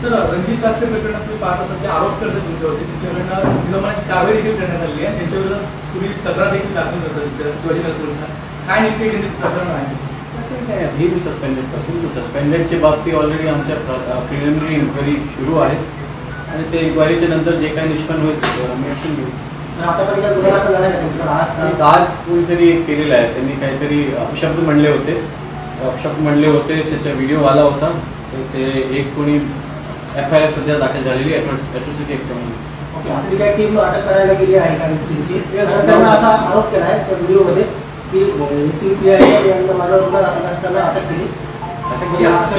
Sir, Ranjit कासले प्रकरणात तुम्ही पाहत असाल ते आरोप करतात तुमच्यावरती, तुमच्याकडनं निलंबनाची कारवाई देखील करण्यात आली आहे, त्यांच्याविरुद्ध तुम्ही तक्रार देखील दाखल करता शिवाजीनगर पोलिसांना. काय नेमके प्रकरण आहे? ही सस्पेंडेड पर्सन सस्पेंडेडच्या बाबतीत ऑलरेडी आमच्या प्रिलिमिनरी इन्क्वायरी सुरू आहे आणि ते इन्क्वायरीच्या नंतर जे काही निष्पन्न होईल त्याच्यावर आम्ही ॲक्शन घेऊ. आज कोणीतरी केलेलं आहे, त्यांनी काहीतरी अपशब्द म्हणले होते, त्याचा व्हिडिओ आला होता. तर ते एक कोणी FIR सध्या दाखल झालेली ॲट्रॉसिटी ॲक्ट म्हणून. आपली काही टीम अटक करायला गेली आहे का NCBची? त्यांना असा आरोप केला आहे त्या व्हिडिओमध्ये की NCB यांना माझा गुन्हा दाखल असताना अटक केली,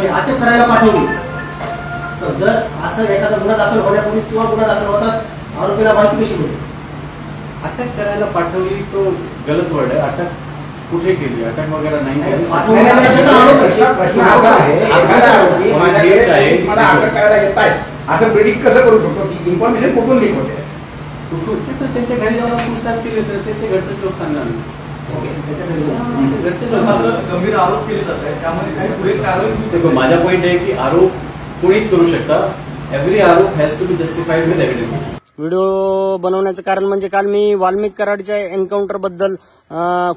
अटक करायला पाठवली. तर जर असं एखादा गुन्हा दाखल होण्यापूर्वी किंवा गुन्हा दाखल होतात आरोपीला माहिती कशी मिळते? अटक करायला पाठवली तो गलत वर्ड आहे. अटक कुठे केली? अटक वगैरे नाही. असं प्रेडिक्ट कसं करू शकतो की इन्फॉर्मेशन कुठून लीक होते? त्यांच्या घरी जाऊन पूछताछ केली तर त्यांचे घरचेच लोक सांगणार. गंभीर आरोप केले जात आहेत, त्यामध्ये काही पुढे कारवाई. माझा पॉईंट आहे की आरोप कोणीच करू शकता. एव्हरी आरोप has to be justified with evidence. Video बनवण्याचं कारण म्हणजे काल मी वाल्मिक कराडच्या एन्काउंटर बद्दल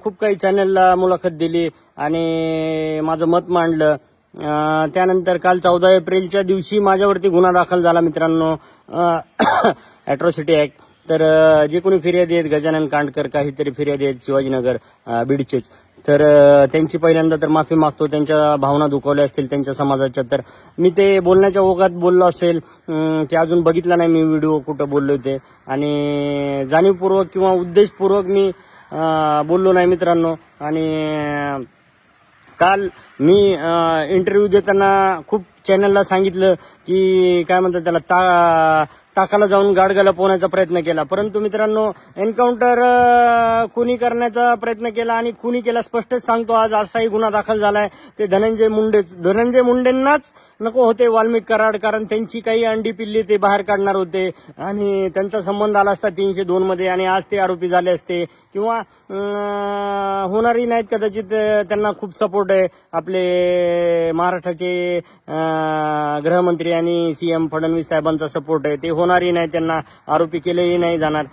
खूप काही चॅनलला मुलाखत दिली आणि माझं मत मांडलं. त्यानंतर काल 14 एप्रिलच्या दिवशी माझ्यावरती गुन्हा दाखल झाला मित्रांनो, ॲट्रॉसिटी ऍक्ट. तर जे कोणी फिर्यादी आहेत, गजानन कांडकर काहीतरी फिर्यादी आहेत शिवाजीनगर बीडचेच, तर त्यांची पहिल्यांदा तर माफी मागतो. त्यांच्या भावना दुखावल्या असतील त्यांच्या समाजाच्या, तर मी ते बोलण्याच्या ओघात बोललो असेल, ते अजून बघितला नाही मी व्हिडिओ कुठं बोललो ते, आणि जाणीवपूर्वक किंवा उद्देशपूर्वक मी बोललो नाही मित्रांनो. आणि काल मी इंटरव्ह्यू देताना खूप चॅनलला सांगितलं की काय म्हणतात त्याला, टाकाला जाऊन गाडगाला पोहण्याचा प्रयत्न केला, परंतु मित्रांनो एन्काउंटर खुनी करण्याचा प्रयत्न केला आणि खुनी केला. स्पष्टच सांगतो, आज असाही गुन्हा दाखल झालाय. ते धनंजय मुंडेंनाच नको होते वाल्मिक कराड, कारण त्यांची काही अंडी पिल्ली ते बाहेर काढणार होते आणि त्यांचा संबंध आला असता 302 मध्ये आणि आज ते आरोपी झाले असते किंवा होणारही नाहीत कदाचित. त्यांना खूप सपोर्ट आहे आपले महाराष्ट्राचे गृहमंत्री आणि CM फडणवीस साहेबांचा सपोर्ट आहे. ते होणारही नाही, त्यांना आरोपी केलेही नाही जाणार,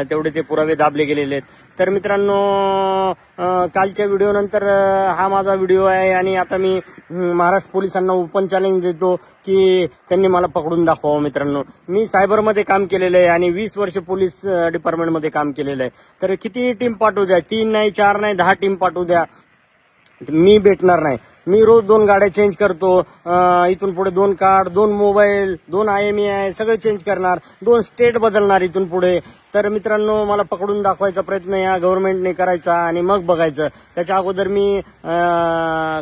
तेवढे ते पुरावे दाबले गेलेले आहेत. तर मित्रांनो, कालच्या व्हिडिओ नंतर हा माझा व्हिडिओ आहे आणि आता मी महाराष्ट्र पोलिसांना ओपन चॅलेंज देतो की त्यांनी मला पकडून दाखवावं. मित्रांनो, मी सायबरमध्ये काम केलेलं आहे आणि 20 वर्ष पोलीस डिपार्टमेंटमध्ये काम केलेलं आहे. तर किती टीम पाठवू द्या, 3 नाही 4 नाही 10 टीम पाठवू द्या, मी भेटणार नाही. मी रोज 2 गाड्या चेंज करतो, इथून पुढे 2 कार्ड, 2 मोबाईल, 2 IMEI सगळं चेंज करणार, 2 स्टेट बदलणार इथून पुढे. तर मित्रांनो, मला पकडून दाखवायचा प्रयत्न या गव्हर्नमेंटने करायचा आणि मग बघायचं. त्याच्या अगोदर मी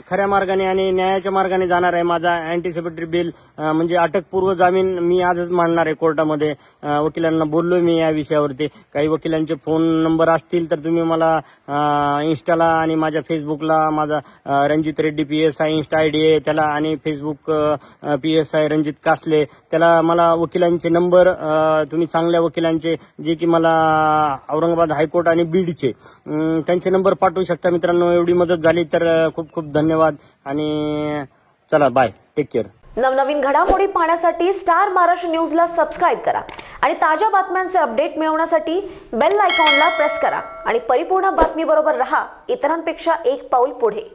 खऱ्या मार्गाने आणि न्यायाच्या मार्गाने जाणार आहे. माझा अँटिसिपेटरी बिल म्हणजे अटकपूर्व जामीन मी आजच मांडणार आहे कोर्टामध्ये. वकिलांना बोललोय मी या विषयावरती. काही वकिलांचे फोन नंबर असतील तर तुम्ही मला इन्स्टाला आणि माझ्या फेसबुकला माझा Ranjit Reddy PSI Insta ID आहे त्याला, आणि फेसबुक PSI रणजित कासले त्याला. मला वकिलांचे नंबर तुम्ही चांगल्या वकिलांचे जे की मला औरंगाबाद हायकोर्ट आणि बीडचे त्यांचे नंबर पाठवू शकता मित्रांनो. एवढी मदत झाली तर खूप खूप धन्यवाद आणि चला बाय, टेक केअर. नवनवीन घडामोडी पाहण्यासाठी स्टार महाराष्ट्र न्यूजला सबस्क्राईब करा आणि ताज्या बातम्यांचे अपडेट मिळवण्यासाठी बेल आयकॉनला प्रेस करा आणि परिपूर्ण बातमी बरोबर रहा, इतरांपेक्षा एक पाऊल पुढे.